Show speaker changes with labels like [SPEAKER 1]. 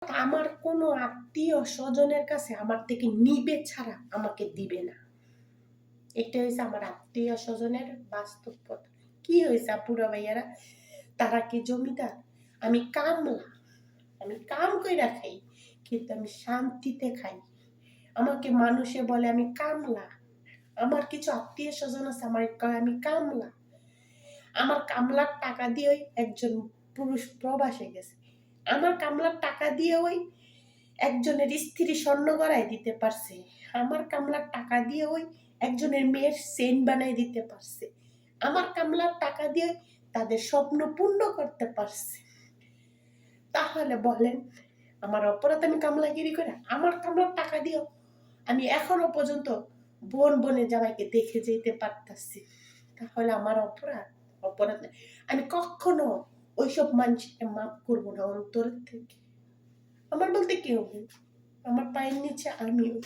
[SPEAKER 1] আমার কোনো আত্মীয় স্বজনের কাছে আমার থেকে নিবে ছাড়া আমাকে দিবে না। এটা হয়েছে আমার আত্মীয় স্বজনের বাস্তব কথা। কি হয়েছে আপুরা ভাইয়ারা, তারা কি জমিদার? আমি কামলা, আমি কাম কইরা খাই, কিন্তু আমি শান্তিতে খাই। আমাকে মানুষে বলে আমি কামলা। আমার কিছু আত্মীয় স্বজন আছে আমার কয় আমি কামলা। আমার কামলার টাকা দিয়ে একজন পুরুষ প্রবাসে গেছে, আমার কামলার টাকা দিয়ে ওই একজনের স্ত্রী স্বর্ণ গড়াই দিতে পারছে, আমার কামলার টাকা দিয়ে ওই একজনের মেয়ের চেইন বানাই দিতে পারছে, আমার কামলার টাকা দিয়ে তাদের স্বপ্ন পূর্ণ করতে পারছে। তাহলে বলেন আমার অপরাধ আমি কামলাগিরি করে? আমার কামলার টাকা দিয়েও আমি এখনো পর্যন্ত বনে জামাইকে দেখে যেতে পারতাছি, তাহলে আমার অপরাধ? অপরাধ না। আমি কখনো ওইসব মানুষকে মাফ করবো না অন্তর থেকে। আমার বলতে কেউ নেই, আমার পায়ের নিচে আমিও।